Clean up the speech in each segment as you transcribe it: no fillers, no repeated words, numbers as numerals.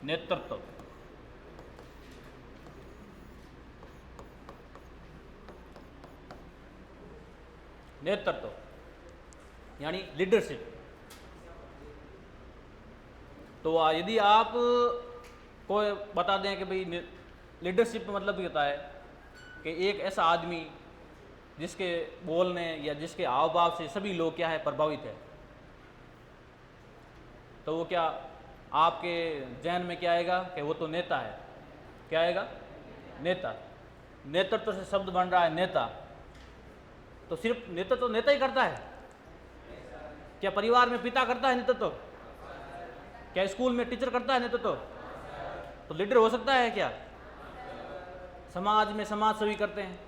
नेतृत्व। नेतृत्व यानी लीडरशिप। तो यदि आप को बता दें कि भाई लीडरशिप का मतलब ये होता है कि एक ऐसा आदमी जिसके बोलने या जिसके हाव भाव से सभी लोग क्या है प्रभावित है, तो वो क्या आपके जहन में क्या आएगा कि वो तो नेता है। क्या आएगा? नेता। नेतृत्व से शब्द बन रहा है नेता। तो सिर्फ नेतृत्व तो नेता ही करता है? क्या परिवार में पिता करता है नेतृत्व? क्या स्कूल में टीचर करता है नेतृत्व? तो लीडर हो सकता है क्या? समाज में समाज सेवी करते हैं,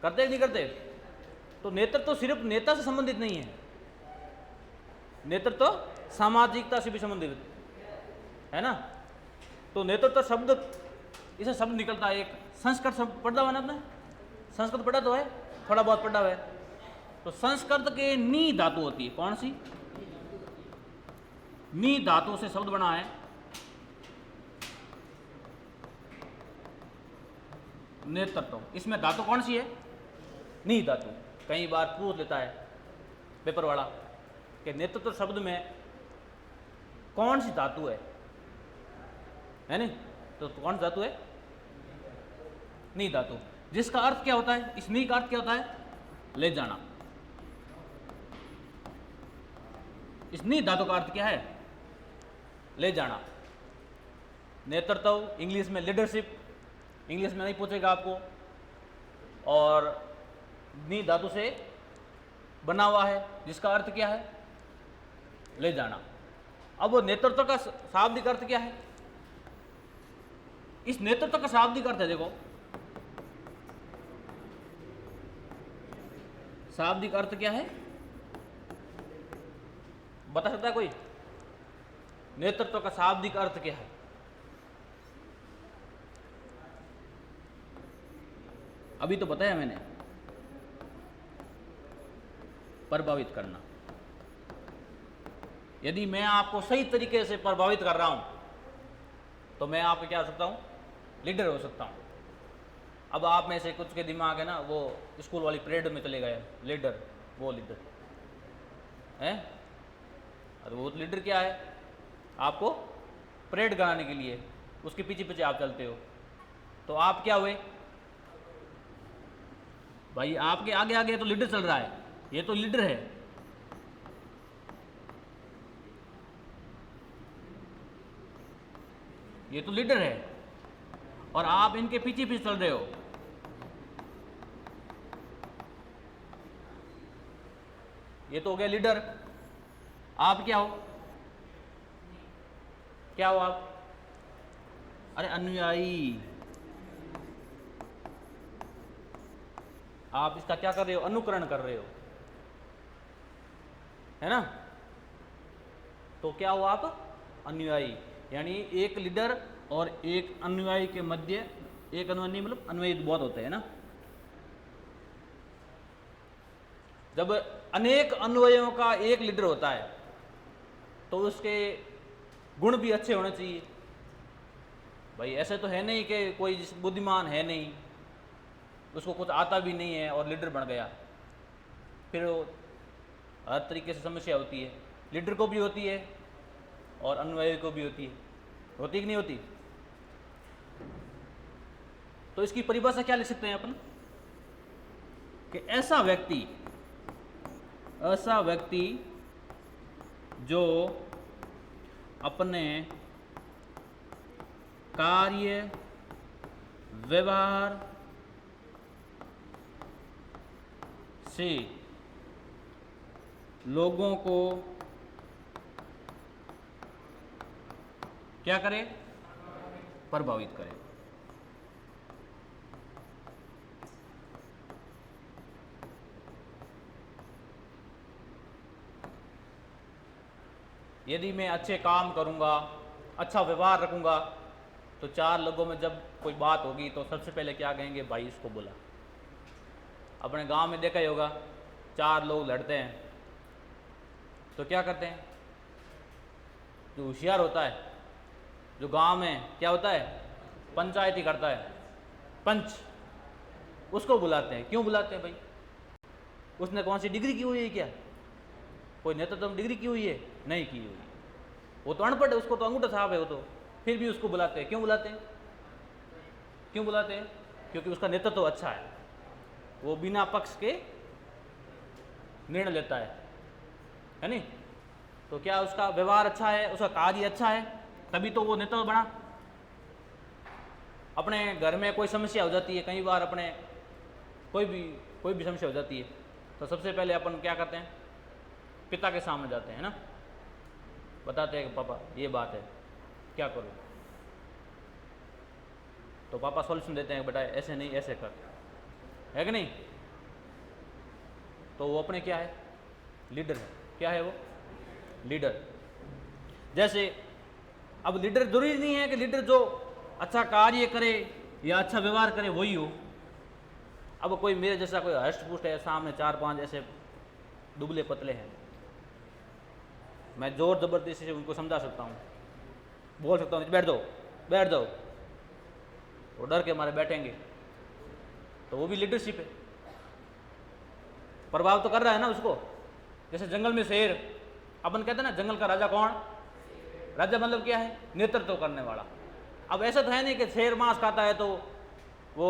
करते हैं नहीं करते? तो नेतृत्व तो सिर्फ नेता से संबंधित नहीं है, नेतृत्व तो सामाजिकता से भी संबंधित है ना। तो नेतृत्व शब्द, इसे शब्द निकलता है एक संस्कृत शब्द। पढ़ा हुआ ना आपने? संस्कृत पढ़ा तो है, थोड़ा बहुत पढ़ा हुआ है। तो संस्कृत के नी धातु होती है, कौन सी? नी धातु से शब्द बना है नेतृत्व। इसमें धातु कौन सी है? नी धातु। कई बार पूछ लेता है पेपर वाला कि नेतृत्व शब्द में कौन सी धातु है नहीं? तो कौन सी धातु है? नी धातु। जिसका अर्थ क्या होता है? इस नी का अर्थ क्या होता है? ले जाना। इस नी धातु का अर्थ क्या है? ले जाना। नेतृत्व इंग्लिश में लीडरशिप, इंग्लिश में नहीं पूछेगा आपको, और नी धातु से बना हुआ है जिसका अर्थ क्या है? ले जाना। अब वो नेतृत्व का शाब्दिक अर्थ क्या है? इस नेतृत्व का शाब्दिक अर्थ है, देखो शाब्दिक अर्थ क्या है? बता सकता है कोई? नेतृत्व का शाब्दिक अर्थ क्या है? अभी तो बताया मैंने, प्रभावित करना। यदि मैं आपको सही तरीके से प्रभावित कर रहा हूं तो मैं आपको क्या हो सकता हूं? लीडर हो सकता हूं। अब आप में से कुछ के दिमाग है ना, वो स्कूल वाली परेड में चले गए, लीडर, वो लीडर है। अरे वो लीडर क्या है? आपको परेड कराने के लिए उसके पीछे पीछे आप चलते हो, तो आप क्या हुए भाई? आपके आगे आगे तो लीडर चल रहा है, ये तो लीडर है। ये तो लीडर है और आप इनके पीछे पीछे चल रहे हो। ये तो हो गया लीडर। आप क्या हो? क्या हो आप? अरे अनुयायी। आप इसका क्या कर रहे हो? अनुकरण कर रहे हो, है ना। तो क्या हो आप? अनुयायी। यानी एक लीडर और एक अनुयायी के मध्य, एक अनुयायी मतलब अनुयायी बहुत होते हैं ना। जब अनेक अनुयायियों का एक लीडर होता है तो उसके गुण भी अच्छे होने चाहिए भाई। ऐसे तो है नहीं कि कोई बुद्धिमान है नहीं, उसको कुछ आता भी नहीं है और लीडर बन गया, फिर वो हर तरीके से समस्या होती है। लीडर को भी होती है और अनुयायी को भी होती है। होती कि नहीं होती? तो इसकी परिभाषा क्या लिख सकते हैं अपन कि ऐसा व्यक्ति जो अपने कार्य व्यवहार से लोगों को क्या करे? प्रभावित करे। यदि मैं अच्छे काम करूंगा, अच्छा व्यवहार रखूंगा, तो चार लोगों में जब कोई बात होगी तो सबसे पहले क्या कहेंगे? भाई इसको बोला। अपने गांव में देखा ही होगा, चार लोग लड़ते हैं तो क्या करते हैं? जो होशियार होता है जो गांव में क्या होता है, पंचायती करता है, पंच, उसको बुलाते हैं। क्यों बुलाते हैं भाई? उसने कौन सी डिग्री की हुई है क्या? कोई नेतृत्व डिग्री की हुई है? नहीं की हुई। वो तो अनपढ़ है, उसको तो अंगूठा छाप है वो तो, फिर भी उसको बुलाते हैं। क्यों बुलाते हैं? क्यों बुलाते हैं? क्योंकि उसका नेतृत्व अच्छा है, वो बिना पक्ष के निर्णय लेता है नहीं? तो क्या उसका व्यवहार अच्छा है, उसका कार्य अच्छा है, तभी तो वो नेता बना। अपने घर में कोई समस्या हो जाती है, कई बार अपने कोई भी समस्या हो जाती है, तो सबसे पहले अपन क्या करते हैं? पिता के सामने जाते हैं ना, बताते हैं कि पापा ये बात है, क्या करूं? तो पापा सॉल्यूशन देते हैं, बेटा ऐसे नहीं ऐसे कर, है कि नहीं? तो वो अपने क्या है? लीडर है। क्या है वो? लीडर। जैसे अब लीडर जरूरी नहीं है कि लीडर जो अच्छा कार्य करे या अच्छा व्यवहार करे वही हो। अब कोई मेरे जैसा कोई हष्ट पुष्ट है, सामने 4-5 ऐसे दुबले पतले हैं, मैं जोर जबरदस्ती से उनको समझा सकता हूँ, बोल सकता हूँ बैठ जाओ बैठ जाओ, वो डर के मारे बैठेंगे, तो वो भी लीडरशिप है, प्रभाव तो कर रहा है ना उसको। जैसे जंगल में शेर, अपन कहते हैं ना जंगल का राजा कौन? राजा मतलब क्या है? नेतृत्व करने वाला। अब ऐसा तो है नहीं कि शेर मांस खाता है तो वो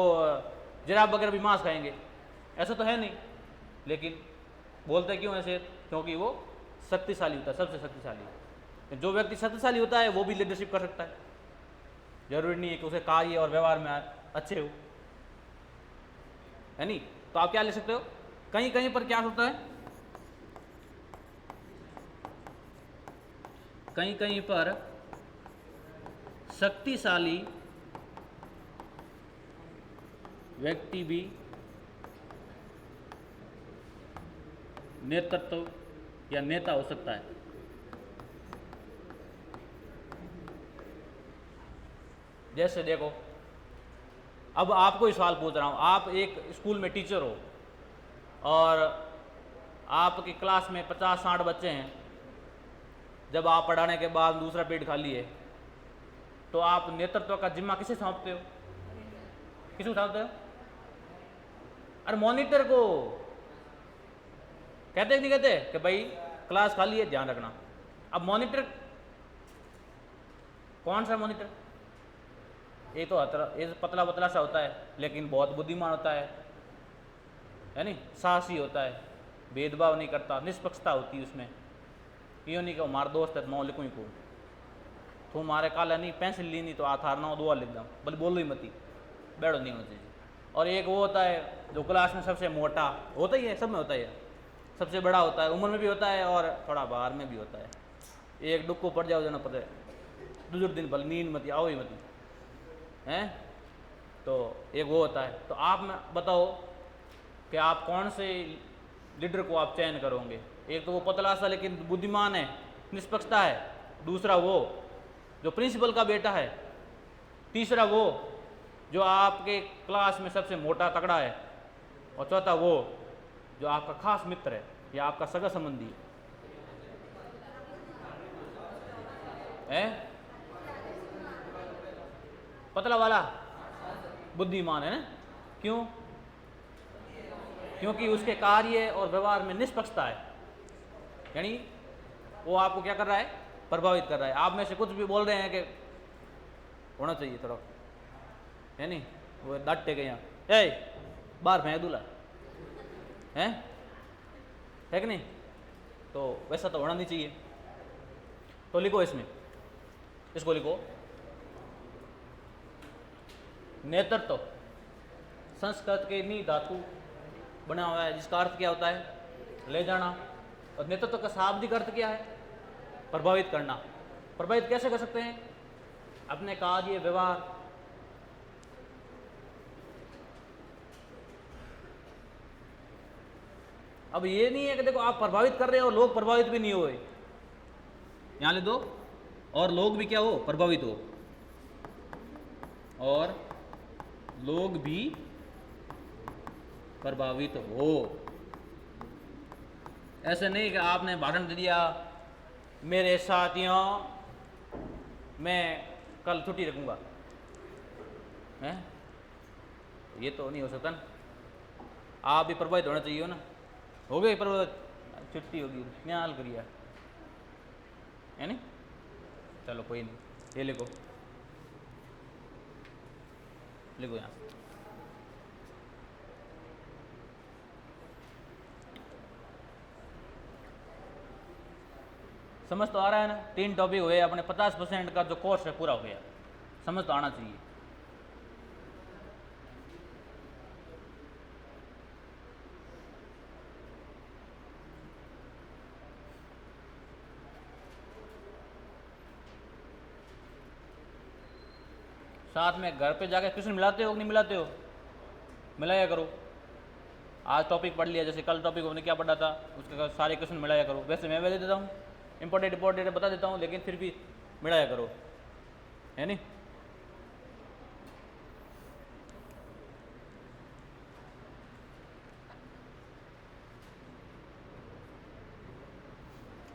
जिराफ वगैरह भी मांस खाएंगे, ऐसा तो है नहीं। लेकिन बोलते क्यों है शेर? क्योंकि वो शक्तिशाली होता है, सबसे शक्तिशाली। जो व्यक्ति शक्तिशाली होता है वो भी लीडरशिप कर सकता है, जरूरी नहीं है कि उसे कार्य और व्यवहार में अच्छे हो, है नहीं? तो आप क्या ले सकते हो? कहीं कहीं पर क्या होता है, कहीं कहीं पर शक्तिशाली व्यक्ति भी नेतृत्व या नेता हो सकता है। जैसे देखो, अब आपको ही सवाल पूछ रहा हूं, आप एक स्कूल में टीचर हो और आपकी क्लास में 50-60 बच्चे हैं। जब आप पढ़ाने के बाद दूसरा पीरियड खाली है, तो आप नेतृत्व का जिम्मा किसे सौंपते हो? किसको सौंपते हो? अरे मॉनिटर को। कहते नहीं कहते कि भाई क्लास खाली है, ध्यान रखना। अब मॉनिटर कौन सा मॉनिटर? ये तो पतला पतला सा होता है, लेकिन बहुत बुद्धिमान होता है नहीं? साहसी होता है, भेदभाव नहीं करता, निष्पक्षता होती है उसमें। यूँ नहीं कि हमारा दोस्त है तो मैं लिखूँ ही को, तू हमारे काला नहीं पेंसिल ली नहीं तो आधार ना दुआ लिख दूँ, बोले बोलो ही मती, बैठो नहीं होना चाहिए। और एक वो होता है जो क्लास में सबसे मोटा होता ही है, सब में होता ही है, सबसे बड़ा होता है, उम्र में भी होता है और थोड़ा बाहर में भी होता है। एक डुक्को पड़ जाओ जना पता है, दूसरे दिन भले नींद मती आओ ही मती हैं, तो एक वो होता है। तो आप बताओ कि आप कौन से लीडर को आप चयन करोगे? एक तो वो पतला सा लेकिन बुद्धिमान है, निष्पक्षता है, दूसरा वो जो प्रिंसिपल का बेटा है, तीसरा वो जो आपके क्लास में सबसे मोटा तगड़ा है, और चौथा वो जो आपका खास मित्र है या आपका सगा संबंधी है। पतला वाला बुद्धिमान है ना? क्यों? क्योंकि उसके कार्य और व्यवहार में निष्पक्षता है, यानी वो आपको क्या कर रहा है? प्रभावित कर रहा है। आप में से कुछ भी बोल रहे हैं कि होना चाहिए थोड़ा, है नहीं? वो डांटे गए यहाँ, ए बाहर फेंक दूल्हा है कि नहीं? तो वैसा तो होना नहीं चाहिए। तो लिखो इसमें, इसको लिखो, नेतृत्व संस्कृत के नी धातु बना हुआ है, जिसका अर्थ क्या होता है? ले जाना। और नेतृत्व का शाब्दिक अर्थ क्या है? प्रभावित करना। प्रभावित कैसे कर सकते हैं? अपने कार्य व्यवहार। अब ये नहीं है कि देखो आप प्रभावित कर रहे हो, लोग प्रभावित भी नहीं हुए, यहां ले दो, और लोग भी क्या हो? प्रभावित हो, और लोग भी प्रभावित हो। ऐसे नहीं कि आपने भाषण दे दिया, मेरे साथियों मैं कल छुट्टी रखूँगा, हैं? ये तो नहीं हो सकता ना। आप भी प्रभावित होना चाहिए हो ना, हो गए प्रभावित, छुट्टी होगी, क्या हाल करिए, है नहीं? चलो कोई नहीं, ये लिखो, लिखो यहाँ। समझ तो आ रहा है ना? 3 टॉपिक हुए, अपने 50% का जो कोर्स है पूरा हो गया। समझ तो आना चाहिए। साथ में घर पे जाकर क्वेश्चन मिलाते हो कि नहीं मिलाते हो? मिलाया करो। आज टॉपिक पढ़ लिया, जैसे कल टॉपिक हमने क्या पढ़ा था, उसके सारे क्वेश्चन मिलाया करो। वैसे मैं दे देता हूँ, इंपॉर्टेंट बता देता हूँ, लेकिन फिर भी मिलाया करो, है नहीं?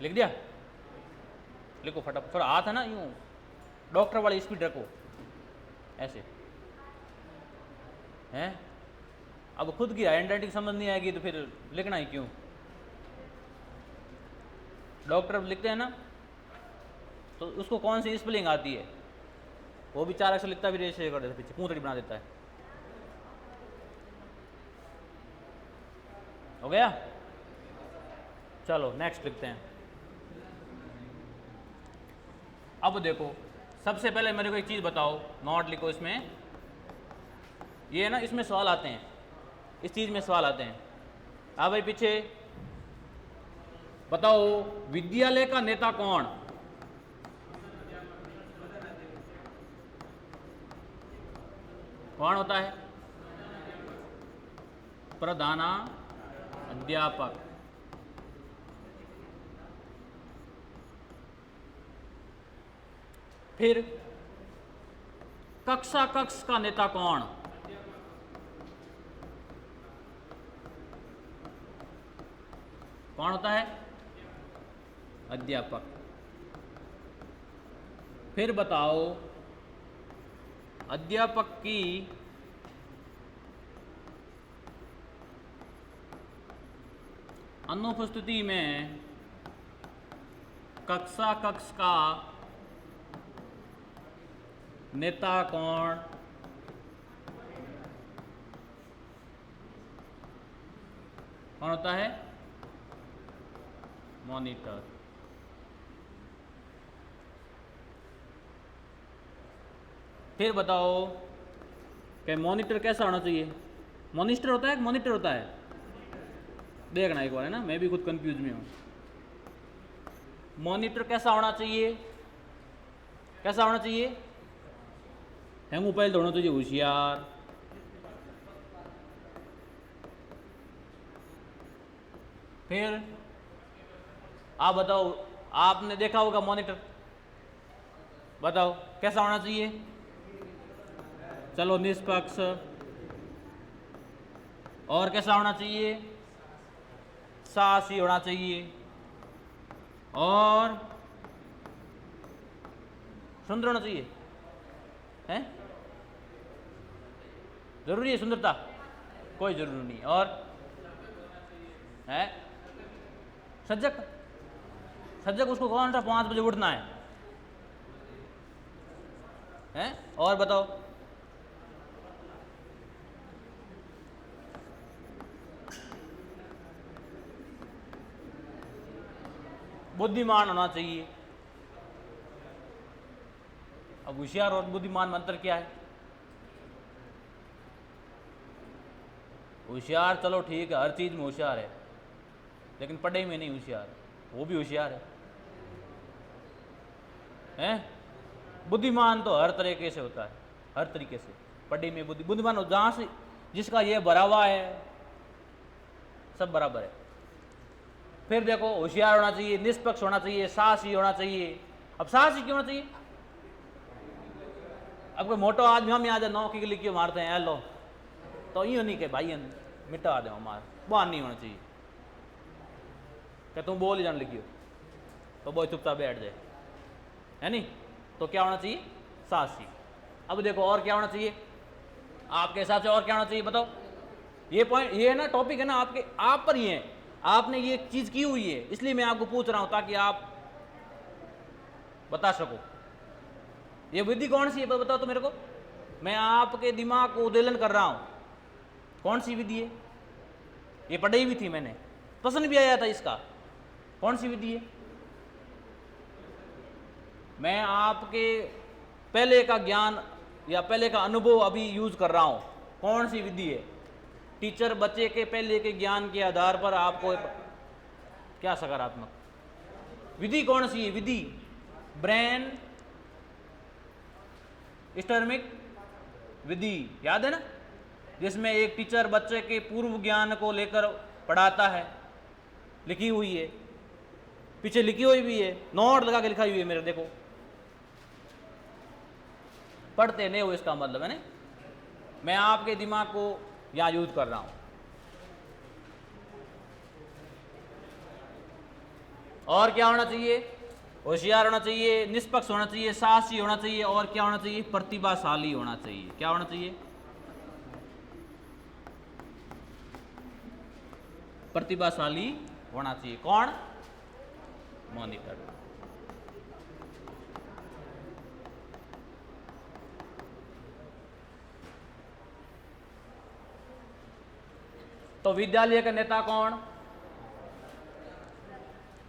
लिख दिया? लिखो फटाफट, थोड़ा हाथ है ना यूँ डॉक्टर वाली स्पीड रखो, ऐसे हैं। अब खुद की आइडेंटिटी समझ नहीं आएगी तो फिर लिखना ही क्यों? डॉक्टर लिखते हैं ना, तो उसको कौन सी स्पेलिंग आती है? वो भी 4 अक्षर लिखता भी ऐसे कर देता, पीछे पूंतड़ी बना देता है। हो गया? चलो नेक्स्ट लिखते हैं। अब देखो, सबसे पहले मेरे को एक चीज़ बताओ, नोट लिखो इसमें। ये ना, इसमें सवाल आते हैं, इस चीज़ में सवाल आते हैं। हाँ भाई, पीछे बताओ, विद्यालय का नेता कौन? कौन होता है? प्रधानाध्यापक। फिर कक्षा कक्ष का नेता कौन? कौन होता है? अध्यापक। फिर बताओ, अध्यापक की अनुपस्थिति में कक्षा कक्ष का नेता कौन? कौन होता है? मॉनिटर। फिर बताओ कि मॉनिटर कैसा होना चाहिए? मॉनिटर होता है कि मॉनिटर होता है? देखना एक बार, है ना, मैं भी खुद कंफ्यूज में हूँ। मॉनिटर कैसा होना चाहिए? कैसा होना चाहिए? हेमू पहले होना चाहिए होशियार। फिर आप बताओ, आपने देखा होगा मॉनिटर, बताओ कैसा होना चाहिए? चलो, निष्पक्ष। और कैसा होना चाहिए? साहसी होना चाहिए। और सुंदर होना चाहिए, है? जरूरी है सुंदरता? कोई जरूरी नहीं। और है सजग। सजग उसको कौन सा 5 बजे उठना है, हैं? और बताओ, बुद्धिमान होना चाहिए। अब होशियार और बुद्धिमान में अंतर क्या है? होशियार चलो ठीक है, हर चीज़ में होशियार है, लेकिन पढ़ाई में नहीं होशियार, वो भी होशियार है, हैं? बुद्धिमान तो हर तरीके से होता है, हर तरीके से। पढ़ाई में बुद्धिमान हो जहाँ से जिसका ये बराबर है, सब बराबर है। फिर देखो, होशियार होना चाहिए, निष्पक्ष होना चाहिए, साहसी होना चाहिए। अब साहसी क्यों होना चाहिए? अब कोई मोटो आदमी हम यहाँ नौकी के लिए क्यों मारते हैं लो, तो यूँ नहीं कि भाई मिटा दो मार, बाहर नहीं होना चाहिए कि तुम बोल ही जान लिखियो तो वो चुपचाप बैठ जाए, है नहीं? तो क्या होना चाहिए? साहसी। अब देखो और क्या होना चाहिए आपके हिसाब से, और क्या होना चाहिए बताओ। ये पॉइंट, ये है ना टॉपिक है ना आपके, आप पर ही है, आपने ये चीज की हुई है, इसलिए मैं आपको पूछ रहा हूं ताकि आप बता सको। ये विधि कौन सी है बताओ तो मेरे को, मैं आपके दिमाग को उद्वेलन कर रहा हूं, कौन सी विधि है। ये पढ़ी भी थी मैंने, प्रश्न भी आया था इसका, कौन सी विधि है। मैं आपके पहले का ज्ञान या पहले का अनुभव अभी यूज कर रहा हूं, कौन सी विधि है। टीचर बच्चे के पहले के ज्ञान के आधार पर आपको क्या सकारात्मक विधि कौन सी है, विधि ब्रेन स्टर्मिक विधि, याद है ना, जिसमें एक टीचर बच्चे के पूर्व ज्ञान को लेकर पढ़ाता है, लिखी हुई है, पीछे लिखी हुई भी है, नोट लगा के लिखा हुई है मेरे, देखो पढ़ते नहीं हो इसका मतलब है ना, मैं आपके दिमाग को यहां यूज कर रहा हूं। और क्या होना चाहिए, होशियार होना चाहिए, निष्पक्ष होना चाहिए, साहसी होना चाहिए, और क्या होना चाहिए, प्रतिभाशाली होना चाहिए। क्या होना चाहिए, प्रतिभाशाली होना चाहिए। कौन, मॉनिटर। तो विद्यालय का नेता कौन,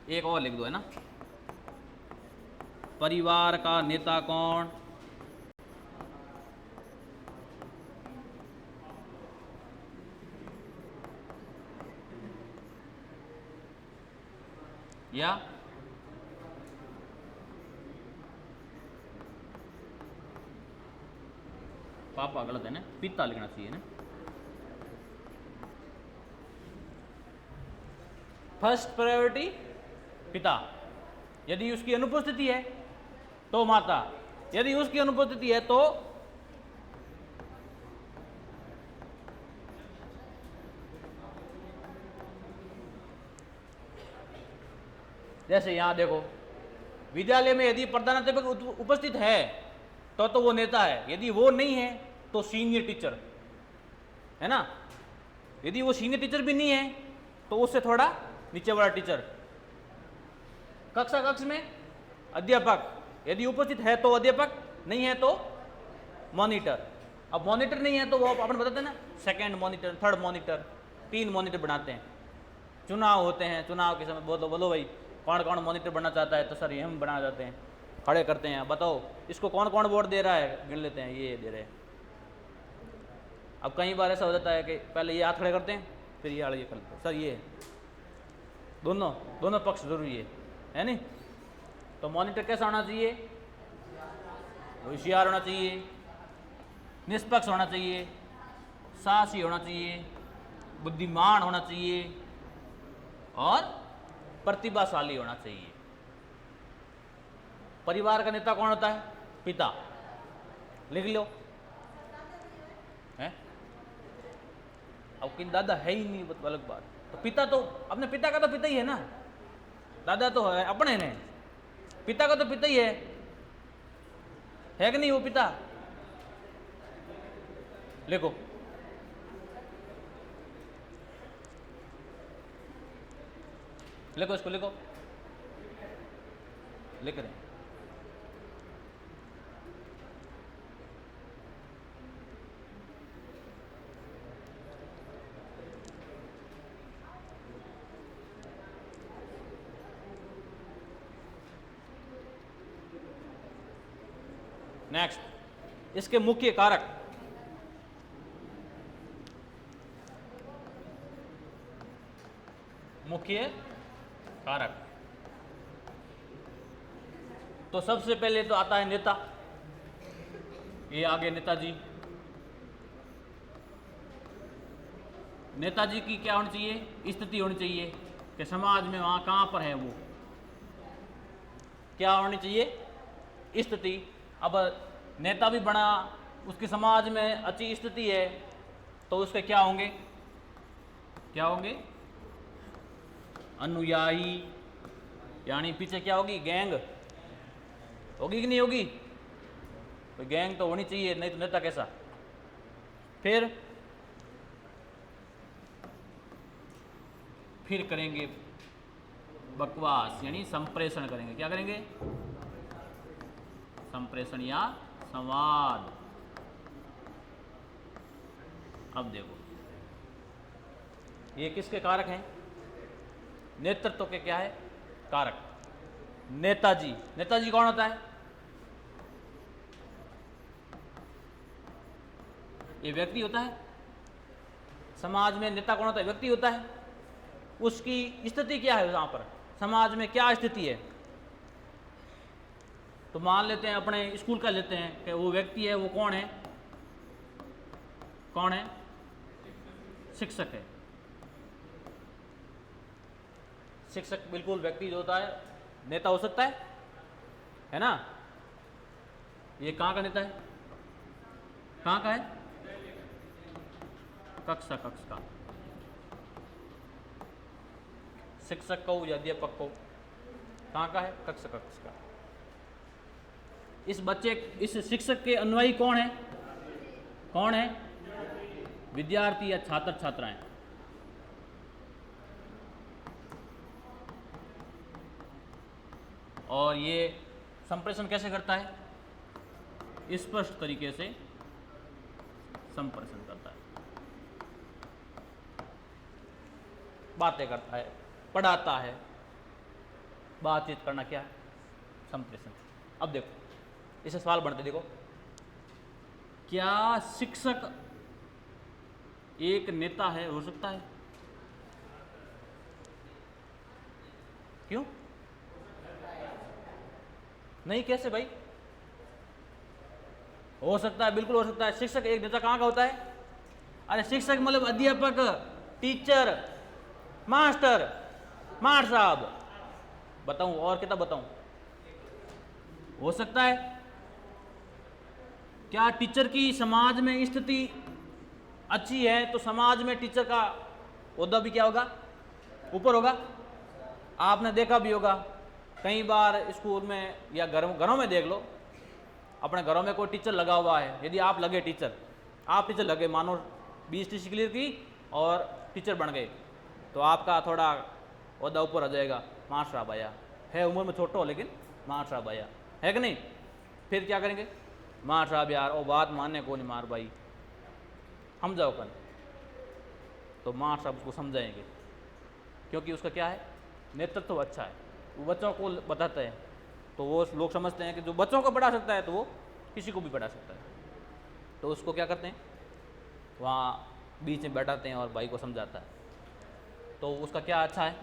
एक और लिख दो है ना, परिवार का नेता कौन, या पापा गलत है ना, पिता लिखना चाहिए ना। फर्स्ट प्रायोरिटी पिता, यदि उसकी अनुपस्थिति है तो माता, यदि उसकी अनुपस्थिति है तो जैसे यहां देखो, विद्यालय में यदि प्रधानाध्यापक उपस्थित है तो वो नेता है, यदि वो नहीं है तो सीनियर टीचर है ना, यदि वो सीनियर टीचर भी नहीं है तो उससे थोड़ा नीचे वाला टीचर। कक्षा कक्ष में अध्यापक यदि उपस्थित है तो अध्यापक, नहीं है तो मॉनिटर। अब मॉनिटर नहीं है तो वो अपन बताते हैं ना, second monitor, third monitor, 3 monitor बनाते हैं। चुनाव होते हैं, चुनाव के समय बोलो बोलो भाई कौन कौन मॉनिटर बनना चाहता है, तो सर ये हम बना जाते हैं, खड़े करते हैं, बताओ इसको कौन कौन वोट दे रहा है, गिन लेते हैं, ये दे रहे हैं। अब कई बार ऐसा हो जाता है कि पहले ये हाथ खड़े करते हैं, फिर ये आड़े कर लेते हैं, सर ये दोनों पक्ष जरूरी है नहीं। तो मॉनिटर कैसा होना चाहिए, होशियार होना चाहिए, निष्पक्ष होना चाहिए, साहसी होना चाहिए, बुद्धिमान होना चाहिए और प्रतिभाशाली होना चाहिए। परिवार का नेता कौन होता है, पिता, लिख लो है। अब किन दादा है ही नहीं, अलग बात, तो पिता तो अपने पिता का तो पिता ही है ना, दादा तो है अपने ने, पिता का तो पिता ही है कि नहीं, वो पिता। लिखो लिखो इसको लिखो, लिख रहे हैं। नेक्स्ट, इसके मुख्य कारक, मुख्य कारक। तो सबसे पहले तो आता है नेता, ये आगे नेताजी। नेताजी की क्या होनी चाहिए, स्थिति होनी चाहिए कि समाज में वहां कहां पर है, वो क्या होनी चाहिए, स्थिति। अब नेता भी बना, उसके समाज में अच्छी स्थिति है, तो उसके क्या होंगे, क्या होंगे, अनुयायी, यानी पीछे क्या होगी, गैंग होगी कि नहीं होगी, तो गैंग तो होनी चाहिए, नहीं तो नेता कैसा। फिर करेंगे बकवास, यानी संप्रेषण करेंगे। क्या करेंगे? संप्रेषण या संवाद। अब देखो, ये किसके कारक हैं? नेतृत्व के क्या है? कारक। नेताजी, नेताजी कौन होता है? ये व्यक्ति होता है। समाज में नेता कौन होता है? व्यक्ति होता है। उसकी स्थिति क्या है वहां पर, समाज में क्या स्थिति है? तो मान लेते हैं, अपने स्कूल का लेते हैं कि वो व्यक्ति है, वो कौन है? कौन है? शिक्षक है। शिक्षक बिल्कुल व्यक्ति जो होता है नेता हो सकता है ना? ये कहाँ का नेता है? कहाँ का है? कक्षा का शिक्षक को या अध्यापक को, कहाँ का है? कक्षा का। इस शिक्षक के अनुयायी कौन है? कौन है? विद्यार्थी या छात्र छात्राएं। और ये संप्रेषण कैसे करता है? स्पष्ट तरीके से संप्रेषण करता है, बातें करता है, पढ़ाता है। बातचीत करना क्या है? संप्रेषण। अब देखो, इसे सवाल बनते, देखो, क्या शिक्षक एक नेता है? हो सकता है? क्यों नहीं? कैसे भाई? हो सकता है, बिल्कुल हो सकता है। शिक्षक एक नेता कहाँ का होता है? अरे शिक्षक मतलब अध्यापक, टीचर, मास्टर, मास्टर साहब। बताऊं और कितना बताऊं? हो सकता है। क्या टीचर की समाज में स्थिति अच्छी है तो समाज में टीचर का ओहदा भी क्या होगा? ऊपर होगा। आपने देखा भी होगा कई बार स्कूल में या घरों में देख लो, अपने घरों में कोई टीचर लगा हुआ है। यदि आप लगे टीचर, आप टीचर लगे, मानो BSTC क्लियर की और टीचर बन गए, तो आपका थोड़ा ओहदा ऊपर आ जाएगा। मास्टर साहब आया है, उम्र में छोटा हो लेकिन मास्टर साहब आया है कि नहीं? फिर क्या करेंगे? मास्टर साहब यार वो बात मानने को नहीं, मार भाई समझाओ कल। तो मास्टर साहब उसको समझाएंगे, क्योंकि उसका क्या है? नेतृत्व तो अच्छा है, वो बच्चों को बताता है। तो वो लोग समझते हैं कि जो बच्चों को पढ़ा सकता है तो वो किसी को भी पढ़ा सकता है। तो उसको क्या करते हैं? वहाँ बीच में बैठाते हैं और भाई को समझाता है। तो उसका क्या अच्छा है?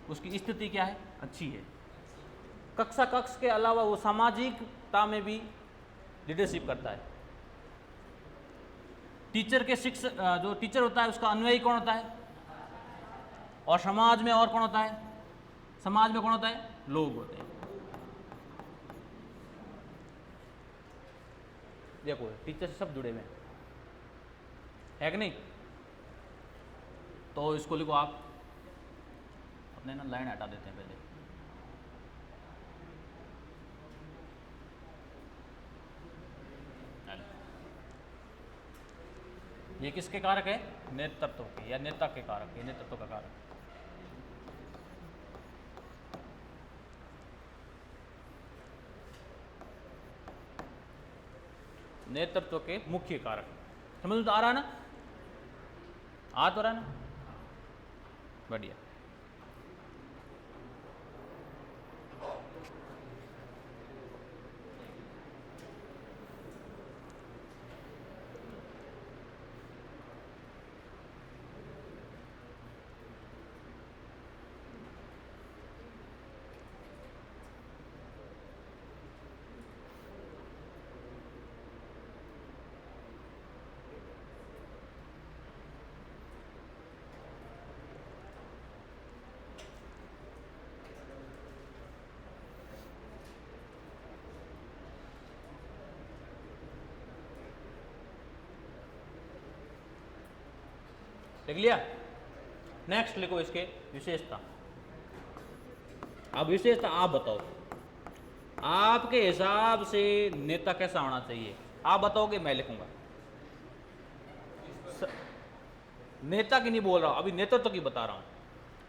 उसकी स्थिति क्या है? अच्छी है। कक्ष के अलावा वो सामाजिकता में भी लीडरशिप करता है। टीचर के शिक्षक, जो टीचर होता है उसका अनुयायी कौन होता है? और समाज में और कौन होता है? समाज में कौन होता है? लोग होते हैं। देखो टीचर से सब जुड़े हुए है कि नहीं? तो इसको लिखो आप, अपने ना लाइन हटा देते हैं पहले। ये किसके कारक है? नेतृत्व के या नेता के कारक है, नेतृत्व का कारक। नेतृत्व के मुख्य कारक। समझ तो आ रहा है ना? आ तो रहा है ना? बढ़िया। लिख लिया? नेक्स्ट लिखो इसके विशेषता। अब विशेषता आप बताओ आपके हिसाब से नेता कैसा होना चाहिए? आप बताओगे, मैं लिखूंगा। नेता की नहीं बोल रहा हूं, अभी नेतृत्व की बता रहा हूं।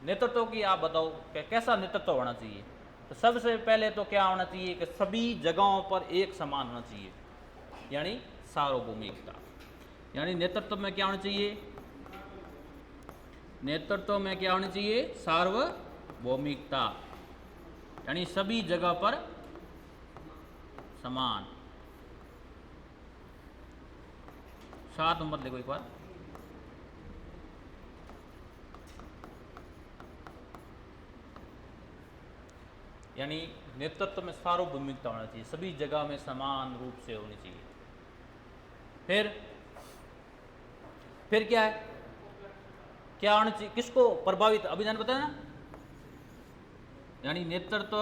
नेतृत्व की आप बताओ कि कैसा नेतृत्व होना चाहिए। तो सबसे पहले तो क्या होना चाहिए कि सभी जगहों पर एक समान होना चाहिए, यानी सार्वभौमिकता। यानी नेतृत्व में क्या होना चाहिए? नेतृत्व में क्या होनी चाहिए? सार्वभौमिकता, यानी सभी जगह पर समान। साथ मत लिखो एक बार। यानी नेतृत्व में सार्वभौमिकता होना चाहिए, सभी जगह में समान रूप से होनी चाहिए। फिर क्या है? क्या होना चाहिए? किसको प्रभावित, अभी मैंने बताया ना, यानी नेतृत्व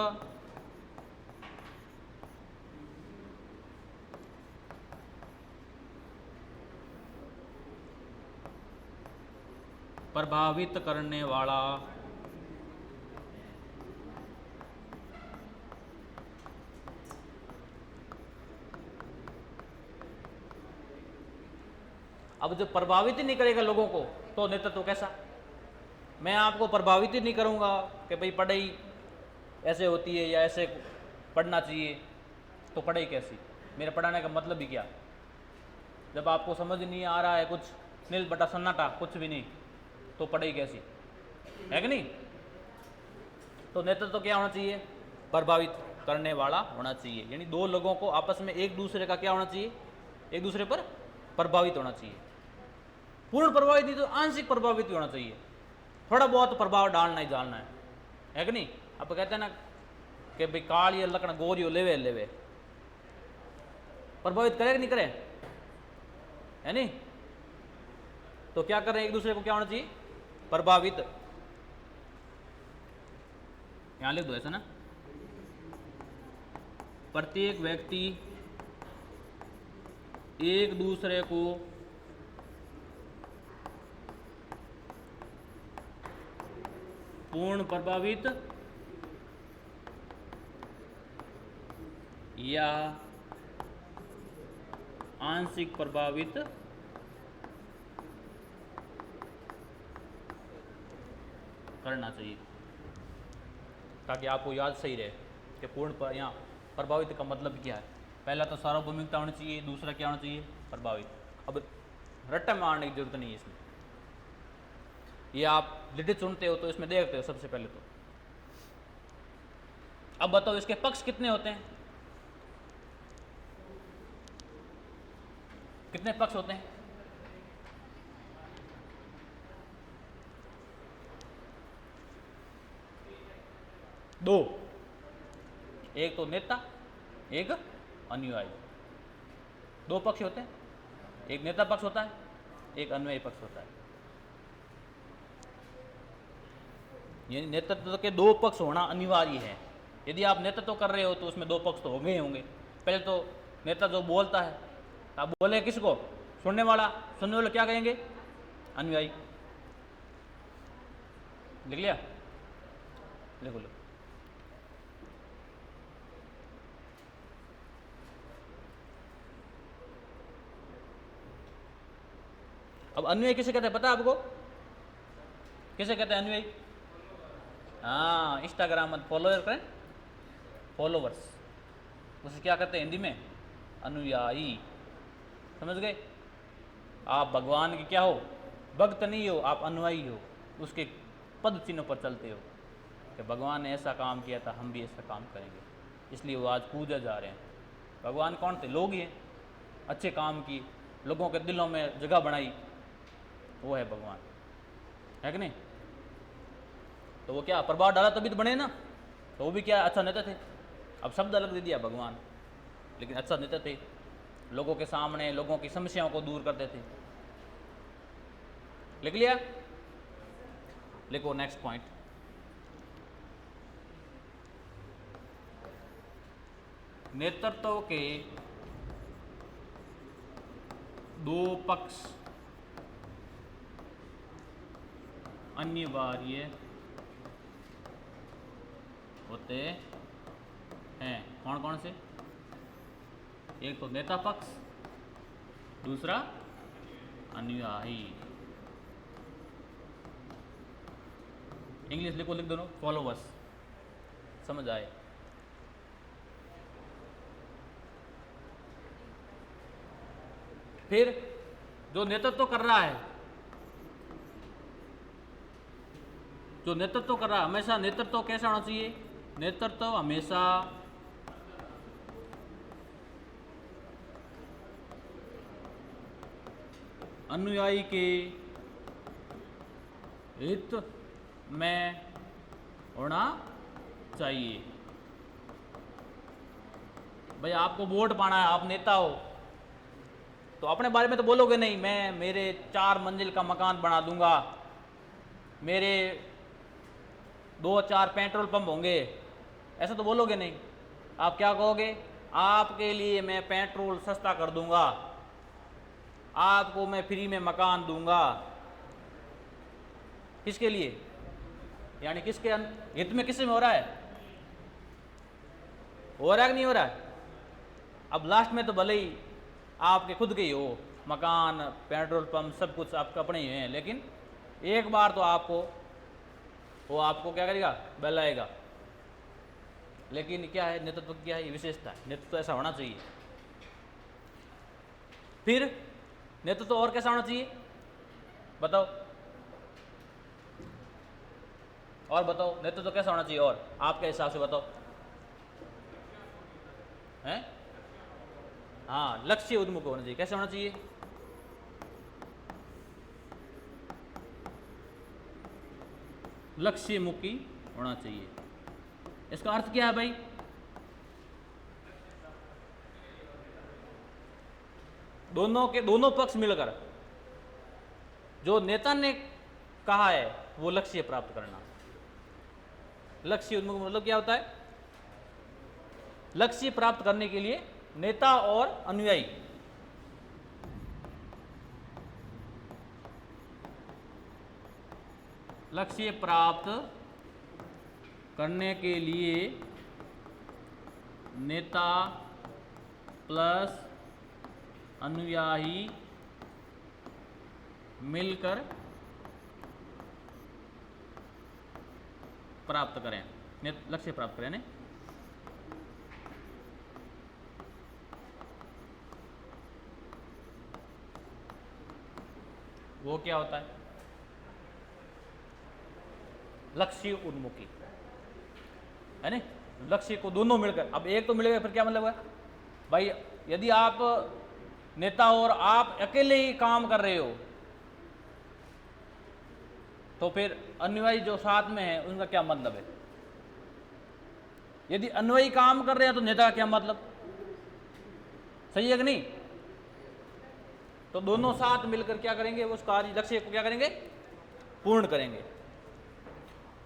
प्रभावित करने वाला अब जब प्रभावित ही नहीं करेगा लोगों को तो नेतृत्व कैसा? मैं आपको प्रभावित ही नहीं करूंगा कि भाई पढ़ाई ऐसे होती है या ऐसे पढ़ना चाहिए, तो पढ़ाई कैसी? मेरा पढ़ाने का मतलब ही क्या? जब आपको समझ नहीं आ रहा है कुछ, नील बटा सन्नाटा, कुछ भी नहीं, तो पढ़ाई कैसी? है कि नहीं? तो नेतृत्व क्या होना चाहिए? प्रभावित करने वाला होना चाहिए, यानी दो लोगों को आपस में एक दूसरे का क्या होना चाहिए? एक दूसरे पर प्रभावित होना चाहिए। पूर्ण प्रभावित नहीं तो आंशिक प्रभावित होना चाहिए, थोड़ा बहुत प्रभाव डालना ही डालना है कि नहीं? आप कहते हैं ना कि भाई काली लकड़ गोरियो लेवे लेवे, प्रभावित करे कि नहीं करे? है नहीं? तो क्या कर रहे हैं? एक दूसरे को क्या होना चाहिए? प्रभावित। यहां लिख दो ऐसा ना, प्रत्येक व्यक्ति एक दूसरे को पूर्ण प्रभावित या आंशिक प्रभावित करना चाहिए, ताकि आपको याद सही रहे कि पूर्ण यहाँ प्रभावित का मतलब क्या है। पहला तो सार्वभौमिकता होनी चाहिए, दूसरा क्या होना चाहिए? प्रभावित। अब रट्टा मारने की जरूरत नहीं है इसमें, ये आप लिटे चुनते हो तो इसमें देखते हो सबसे पहले तो। अब बताओ इसके पक्ष कितने होते हैं? कितने पक्ष होते हैं? दो, एक तो नेता, एक अनुयायी। दो पक्ष होते हैं, एक नेता पक्ष होता है, एक अनुयायी पक्ष होता है। यानी नेतृत्व के दो पक्ष होना अनिवार्य है। यदि आप नेतृत्व कर रहे हो तो उसमें दो पक्ष तो होंगे ही होंगे। पहले तो नेता जो बोलता है, आप बोले किसको? सुनने वाला। सुनने वाले क्या कहेंगे? अनुयायी। लिख लिया? लिखो लो। अब अनुयायी किसे कहते हैं पता है आपको? किसे कहते हैं अनुयायी? हाँ, इंस्टाग्राम में फॉलोअर करें, फॉलोवर्स, उसे क्या कहते हैं हिंदी में? अनुयायी। समझ गए? आप भगवान के क्या हो? भक्त नहीं हो, आप अनुयायी हो, उसके पद चिन्हों पर चलते हो कि भगवान ने ऐसा काम किया था, हम भी ऐसा काम करेंगे, इसलिए वो आज पूजा जा रहे हैं। भगवान कौन थे? लोग ही हैं। अच्छे काम किए, लोगों के दिलों में जगह बनाई, वो है भगवान। है कि नहीं? तो वो क्या प्रभाव डाला तभी तो बने ना। तो वो भी क्या अच्छा नेता थे। अब शब्द अलग दे दिया भगवान, लेकिन अच्छा नेता थे, लोगों के सामने लोगों की समस्याओं को दूर करते थे। लिख लिया? लिखो नेक्स्ट पॉइंट। नेतृत्व के दो पक्ष अनिवार्य होते हैं कौन कौन से? एक तो नेता पक्ष, दूसरा अनुयायी। इंग्लिश लिखो, लिख दोनों, फॉलोवर्स, समझ आए। फिर जो नेतृत्व कर रहा है, जो नेतृत्व कर रहा है, हमेशा नेतृत्व कैसा होना चाहिए? नेतृत्व हमेशा अनुयायी के हित में होना चाहिए। भाई आपको वोट पाना है, आप नेता हो, तो अपने बारे में तो बोलोगे नहीं, मैं मेरे 4 मंजिल का मकान बना दूंगा, मेरे 2-4 पेट्रोल पंप होंगे, ऐसा तो बोलोगे नहीं। आप क्या कहोगे? आपके लिए मैं पेट्रोल सस्ता कर दूंगा, आपको मैं फ्री में मकान दूंगा। किसके लिए? यानी किसके हित में, किससे में हो रहा है? हो रहा है कि नहीं हो रहा है? अब लास्ट में तो भले ही आपके खुद के ही हो, मकान, पेट्रोल पंप, सब कुछ आपके अपने ही हैं, लेकिन एक बार तो आपको वो आपको क्या करेगा? बहलाएगा। लेकिन क्या है नेतृत्व? क्या है विशेषता है? नेतृत्व ऐसा होना चाहिए। फिर नेतृत्व और कैसा होना चाहिए बताओ? और बताओ नेतृत्व कैसा होना चाहिए और आपके हिसाब से बताओ? हैं? हाँ, लक्ष्य उन्मुख होना चाहिए। कैसे होना चाहिए? लक्ष्य मुखी होना चाहिए। इसका अर्थ क्या है भाई? दोनों पक्ष मिलकर जो नेता ने कहा है वो लक्ष्य प्राप्त करना। लक्ष्य उन्मुख मतलब क्या होता है? लक्ष्य प्राप्त करने के लिए नेता और अनुयायी लक्ष्य प्राप्त करने के लिए नेता प्लस अनुयायी मिलकर प्राप्त करें, लक्ष्य प्राप्त करें। वो क्या होता है? लक्ष्य उन्मुखी, है ना? लक्ष्य को दोनों मिलकर, अब एक तो मिलेगा फिर क्या मतलब है भाई? यदि आप नेता हो और आप अकेले ही काम कर रहे हो तो फिर अनुयायी जो साथ में है उनका क्या मतलब है? यदि अनुयायी काम कर रहे हैं तो नेता का क्या मतलब? सही है कि नहीं? तो दोनों साथ मिलकर क्या करेंगे? उस कार्य लक्ष्य को क्या करेंगे? पूर्ण करेंगे।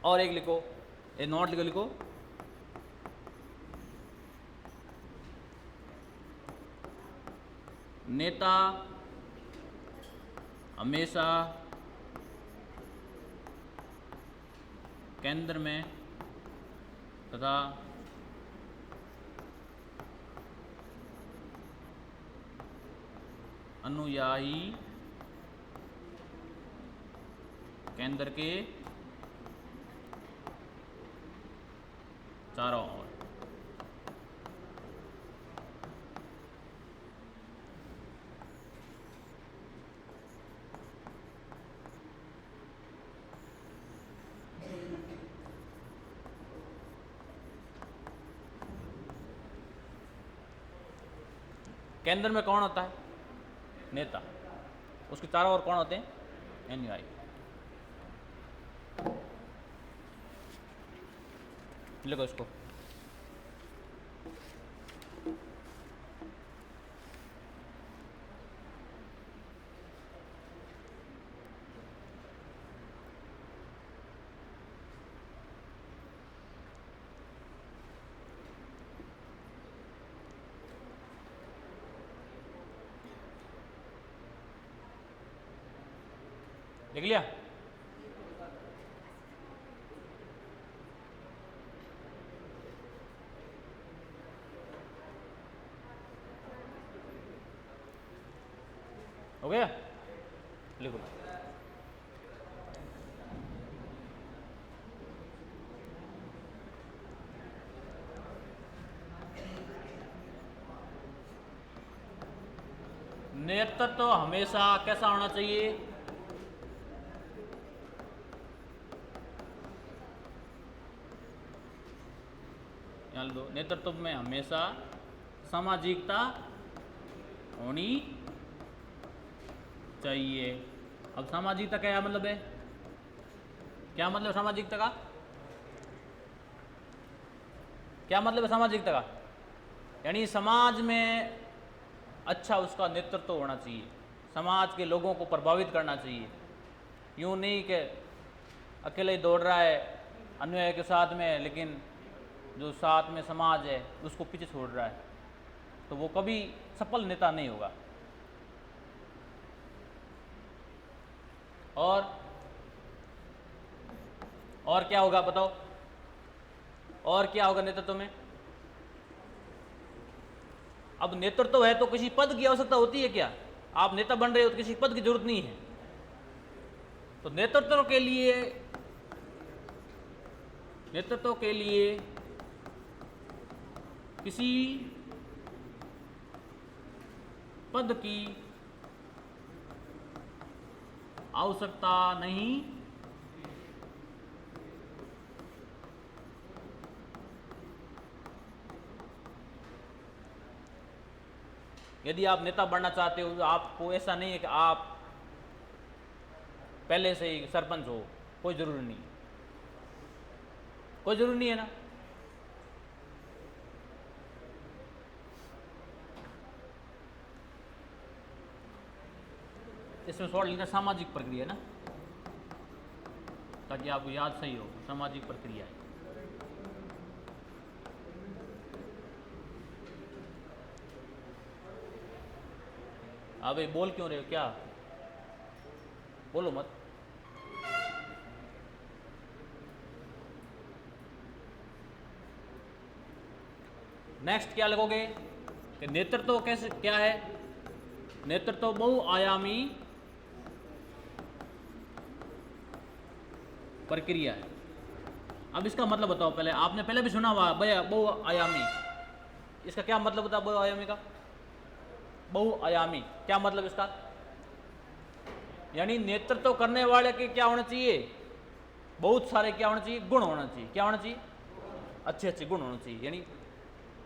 और एक लिखो, ये नोट लिखो, लिखो नेता हमेशा केंद्र में तथा अनुयायी केंद्र के चारों ओर। केंद्र में कौन होता है? नेता। उसके चारों ओर कौन होते हैं? अनुयायी। लिखो इसको। लिख लिया? हो गया, लिखो। नेतृत्व तो हमेशा कैसा होना चाहिए? यहाँ लो, नेतृत्व में हमेशा सामाजिकता होनी चाहिए। अब सामाजिकता क्या मतलब है? क्या मतलब सामाजिकता का? क्या मतलब है सामाजिकता का? यानी समाज में अच्छा उसका नेतृत्व होना चाहिए, समाज के लोगों को प्रभावित करना चाहिए। यूँ नहीं कि अकेले ही दौड़ रहा है अन्याय के साथ में, लेकिन जो साथ में समाज है उसको पीछे छोड़ रहा है, तो वो कभी सफल नेता नहीं होगा। और क्या होगा बताओ? और क्या होगा नेतृत्व में? अब नेतृत्व है तो किसी पद की आवश्यकता होती है क्या? आप नेता बन रहे हो तो किसी पद की जरूरत नहीं है। तो नेतृत्व के लिए किसी पद की आवश्यकता नहीं यदि आप नेता बनना चाहते हो तो आपको ऐसा नहीं है कि आप पहले से ही सरपंच हो, कोई जरूरी नहीं, कोई जरूरी नहीं है ना। इसमें शॉर्ट लिखना सामाजिक प्रक्रिया ना, ताकि आपको याद सही हो, सामाजिक प्रक्रिया है। अबे बोल क्यों रहे हो? क्या बोलो मत। नेक्स्ट क्या लगोगे कि नेतृत्व कैसे क्या है? नेतृत्व बहुआयामी प्रक्रिया है। अब इसका मतलब बताओ पहले, आपने पहले भी सुना हुआ बहुआयामी, इसका क्या मतलब होता है बहुआयामी का? बहुआयामी क्या मतलब इसका? यानी नेतृत्व करने वाले के क्या होना चाहिए? बहुत सारे क्या होना चाहिए? गुण होना चाहिए। क्या होना चाहिए? अच्छे अच्छे गुण होना चाहिए। यानी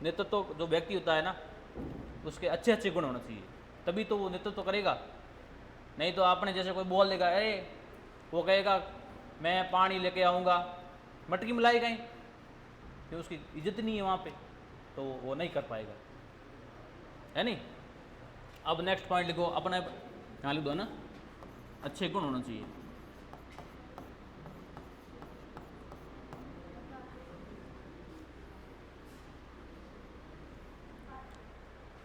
नेतृत्व जो व्यक्ति होता है ना, उसके अच्छे अच्छे गुण होना चाहिए, तभी तो वो नेतृत्व करेगा। नहीं तो आपने जैसे कोई बोल देगा, अरे वो कहेगा मैं पानी लेके आऊँगा, मटकी मिलाई कहीं, फिर उसकी इज्जत नहीं है वहाँ पे, तो वो नहीं कर पाएगा, है नहीं। अब नेक्स्ट पॉइंट लिखो अपना, यहाँ लिख दो ना, अच्छे गुण होना चाहिए।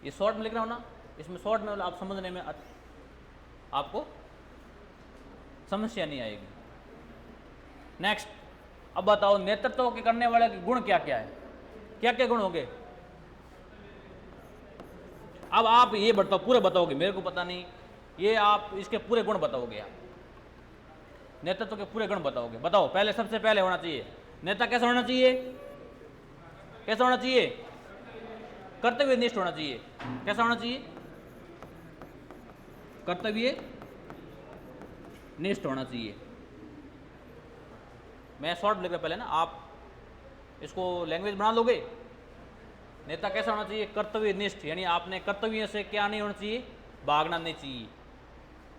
ये शॉर्ट में लिख रहा हूँ ना, इसमें शॉर्ट में आप समझने में आपको समस्या नहीं आएगी। नेक्स्ट, अब बताओ नेतृत्व के करने वाले के गुण क्या क्या है? क्या क्या गुण होंगे? अब आप ये बताओ, पूरे बताओगे, मेरे को पता नहीं, ये आप इसके पूरे गुण बताओगे, आप नेतृत्व के पूरे गुण बताओगे। बताओ पहले, सबसे पहले होना चाहिए नेता कैसा होना चाहिए? कैसा होना चाहिए? कर्तव्यनिष्ठ होना चाहिए। कैसा होना चाहिए? कर्तव्य निष्ठ होना चाहिए। मैं शॉर्ट लिख रहा पहले ना, आप इसको लैंग्वेज बना लोगे। नेता कैसा होना चाहिए? कर्तव्यनिष्ठ, यानी आपने कर्तव्य से क्या नहीं होना चाहिए? भागना नहीं चाहिए,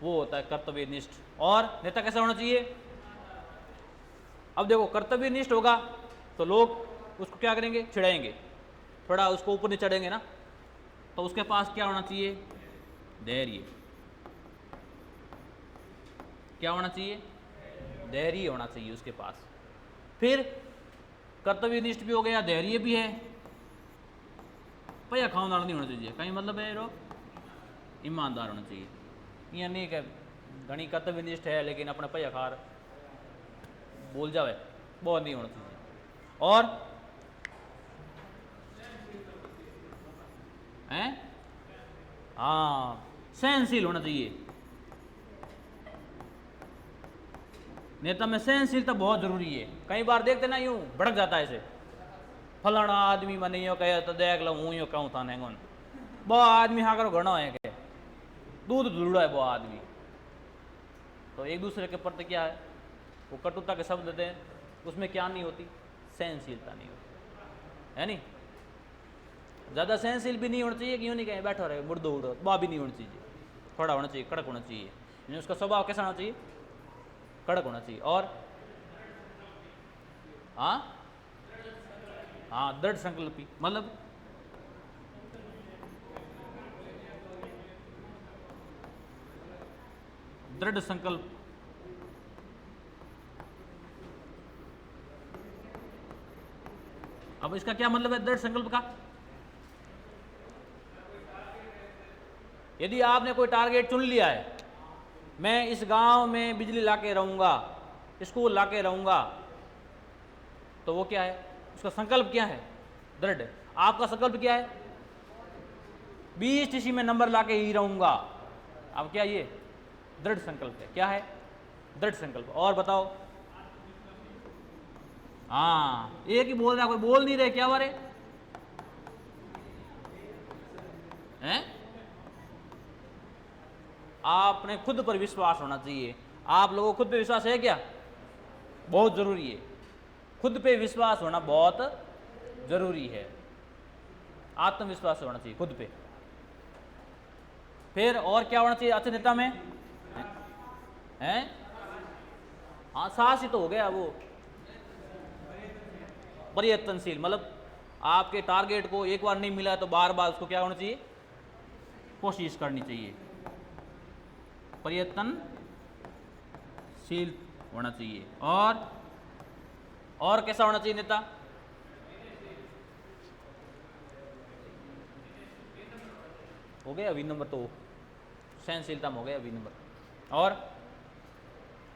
वो होता है कर्तव्यनिष्ठ। और नेता कैसा होना चाहिए? अब देखो, कर्तव्यनिष्ठ होगा तो लोग उसको क्या करेंगे? चिढ़ाएंगे, थोड़ा उसको ऊपर नहीं चढ़ेंगे ना, तो उसके पास क्या होना चाहिए? धैर्य। क्या होना चाहिए? धैर्य होना चाहिए उसके पास। फिर कर्तव्यनिष्ठ भी हो गया, धैर्य भी है, भैया खानदार नहीं होना चाहिए, कहीं मतलब है रो ईमानदार होना चाहिए। यह नहीं कि घनी कर्तव्यनिष्ठ है लेकिन अपना भैया खार बोल जावे, बहुत नहीं होना चाहिए। और हैं, हाँ, सहनशील होना चाहिए। नेता में सहनशीलता बहुत जरूरी है। कई बार देखते ना यूं भड़क जाता है ऐसे, फलाना आदमी मैं नहीं कहे तो देख लो हूँ यो कहूँ था नहीं वो आदमी हाँ करो घना है के दूध धुलड़ा है वो आदमी। तो एक दूसरे के प्रति क्या है वो कटुता के शब्द देते हैं, उसमें क्या नहीं होती, सहनशीलता नहीं होती है। नहीं ज़्यादा सहनशील भी नहीं होना चाहिए कि यूँ नहीं कहें बैठो रहे मुर्दो उड़ो, वह भी नहीं होना चाहिए, थोड़ा होना चाहिए, कड़क होना चाहिए। यानी उसका स्वभाव कैसा होना चाहिए, कड़क होना चाहिए। और हाँ हाँ दृढ़ संकल्पी, मतलब दृढ़ संकल्प। अब इसका क्या मतलब है दृढ़ संकल्प का? यदि आपने कोई टारगेट चुन लिया है, मैं इस गांव में बिजली लाके रहूंगा, स्कूल लाके रहूंगा, तो वो क्या है, उसका संकल्प क्या है, दृढ़। आपका संकल्प क्या है, 20 टीसी में नंबर लाके ही रहूंगा। अब क्या ये दृढ़ संकल्प है, क्या है दृढ़ संकल्प। और बताओ, हाँ एक ही बोल रहा, कोई बोल नहीं रहे, क्या बारे हैं? आपने खुद पर विश्वास होना चाहिए। आप लोगों को खुद पे विश्वास है क्या? बहुत जरूरी है, खुद पे विश्वास होना बहुत जरूरी है, आत्मविश्वास होना चाहिए खुद पे। फिर और क्या होना चाहिए अच्छे नेता में हैं? हाँ साहसी तो हो गया, वो प्रयत्नशील, मतलब आपके टारगेट को एक बार नहीं मिला तो बार बार उसको क्या होना चाहिए, कोशिश करनी चाहिए, प्रयत्नशील होना चाहिए। और कैसा होना चाहिए नेता? हो गया विनम्र, तो सहनशीलता में हो गया विनम्र। और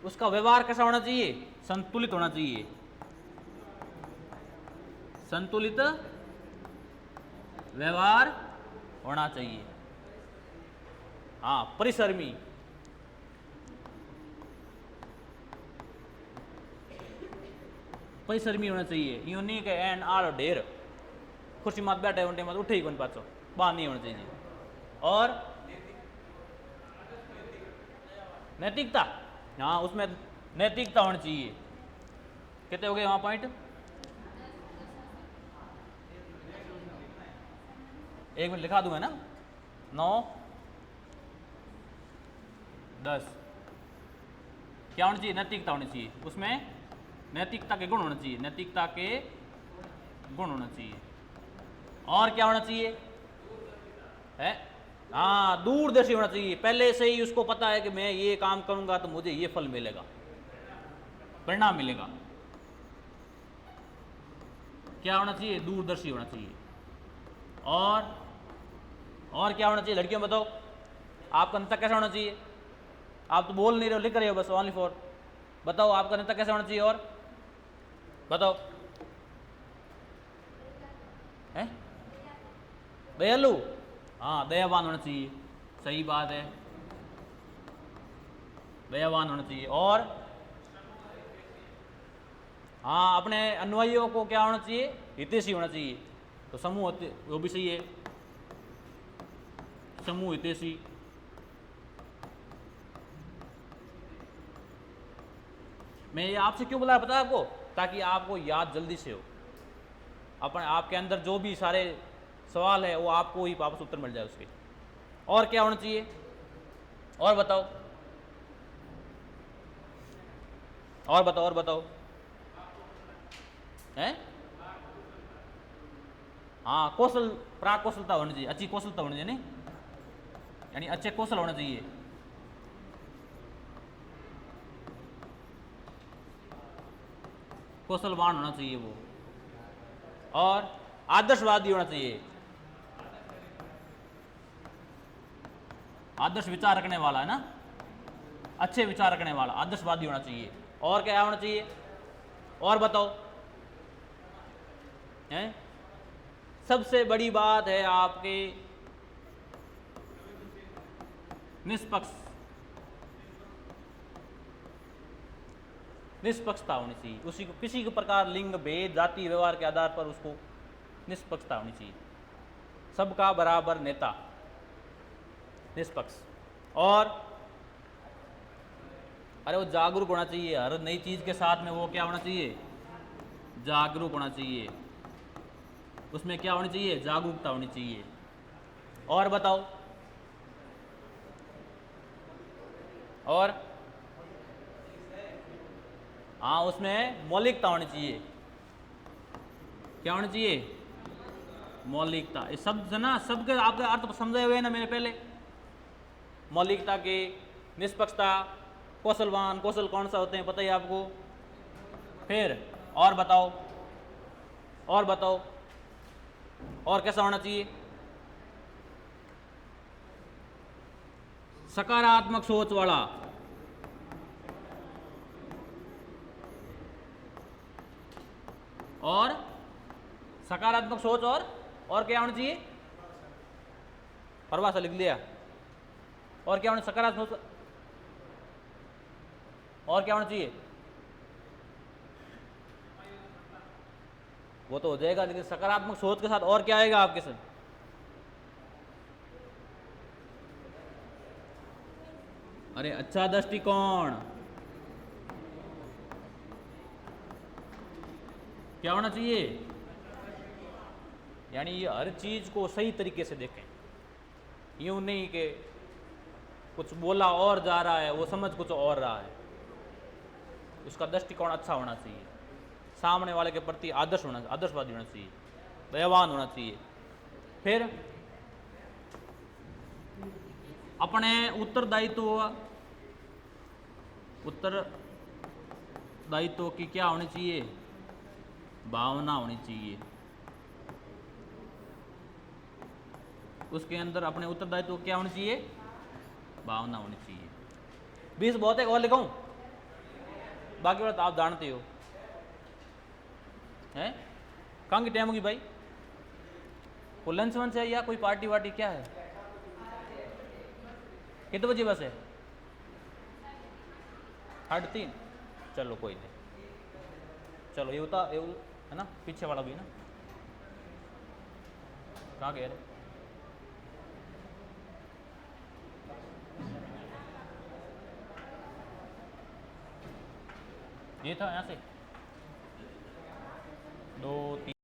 उसका व्यवहार कैसा होना चाहिए, संतुलित होना चाहिए, संतुलित व्यवहार होना चाहिए। हाँ परिश्रमी, परिश्रमी होना चाहिए, यूं नहीं कि एंड आर ढेर कुर्सी मत बैठे उनटे मत उठे ही कौन पाचो, बाहर नहीं होना चाहिए। और नैतिकता, हाँ उसमें नैतिकता होनी चाहिए। कितने हो गए वहाँ पॉइंट? एक मिनट लिखा दूंगा ना, 9 10। क्या होना चाहिए, नैतिकता होनी चाहिए, उसमें नैतिकता के गुण होना चाहिए, नैतिकता के गुण होना चाहिए। और क्या होना चाहिए है, हाँ दूरदर्शी होना चाहिए, पहले से ही उसको पता है कि मैं ये काम करूंगा तो मुझे ये फल मिलेगा, परिणाम मिलेगा। क्या होना चाहिए, दूरदर्शी होना चाहिए। और क्या होना चाहिए लड़कियों, बताओ आपका नेता कैसा होना चाहिए? आप तो बोल नहीं रहे हो, लिख रहे हो बस ओनली फॉर, बताओ आपका नेता कैसा होना चाहिए? और बताओ है, दयालु, हाँ दयावान होना चाहिए, सही बात है, दयावान होना चाहिए। और हाँ अपने अनुयायियों को क्या होना चाहिए, हितैषी होना चाहिए। तो समूह वो भी सही है, समूह हितैषी। मैं ये आपसे क्यों बताया, पता है आपको, ताकि आपको याद जल्दी से हो, अपन आपके अंदर जो भी सारे सवाल है वो आपको ही वापस उत्तर मिल जाए उसके। और क्या होना चाहिए, और बताओ, और बताओ, और बताओ हैं? हाँ कौशल, प्राक कौशलता होनी चाहिए, अच्छी कौशलता होनी चाहिए, नहीं यानी अच्छे कौशल होने चाहिए। कौशलवान होना चाहिए वो। और आदर्शवादी होना चाहिए, आदर्श विचार रखने वाला है ना, अच्छे विचार रखने वाला आदर्शवादी होना चाहिए। और क्या होना चाहिए, और बताओ हैं? सबसे बड़ी बात है आपके निष्पक्ष, निष्पक्षता होनी चाहिए, उसी को किसी के प्रकार लिंग भेद जाति व्यवहार के आधार पर उसको निष्पक्षता होनी चाहिए। सबका बराबर नेता, निष्पक्ष। और अरे वो जागरूक होना चाहिए, हर नई चीज के साथ में वो क्या होना चाहिए, जागरूक होना चाहिए, उसमें क्या होनी चाहिए, जागरूकता होनी चाहिए। और बताओ, और हाँ उसमें मौलिकता होनी चाहिए, क्या होनी चाहिए, मौलिकता। इस शब्द से ना सबके आपके अर्थ समझे हुए ना मैंने पहले, मौलिकता के, निष्पक्षता, कौशलवान, कौशल कौन सा होते हैं पता ही आपको। फिर और बताओ, और बताओ, और कैसा होना चाहिए, सकारात्मक सोच वाला, और सकारात्मक सोच, और क्या होना चाहिए, परिभाषा लिख लिया। और क्या होना, सकारात्मक, और क्या होना चाहिए, वो तो हो जाएगा, लेकिन सकारात्मक सोच के साथ और क्या आएगा आपके साथ, अरे अच्छा दृष्टिकोण, क्या होना चाहिए, यानी ये हर चीज को सही तरीके से देखें, यूं नहीं कि कुछ बोला और जा रहा है वो समझ कुछ और रहा है। उसका दृष्टिकोण अच्छा होना चाहिए, सामने वाले के प्रति आदर्शवादी होना चाहिए, दयावान होना चाहिए। फिर अपने उत्तरदायित्व की क्या होनी चाहिए, भावना होनी चाहिए। उसके अंदर अपने उत्तरदायित्व क्या होनी चाहिए, भावना होनी चाहिए। 20 बहुत है, और लिखाऊं, बाकी बात आप जानते हो हैं। कहाँ की टाइम होगी भाई, कोई लंच वंच है या कोई पार्टी वार्टी क्या है, कितने बजे बस है, 3:30, चलो कोई नहीं, चलो ये होता है ना, पीछे वाला भी है ना, कहाँ कह रहे, ये था यहाँ से 2 3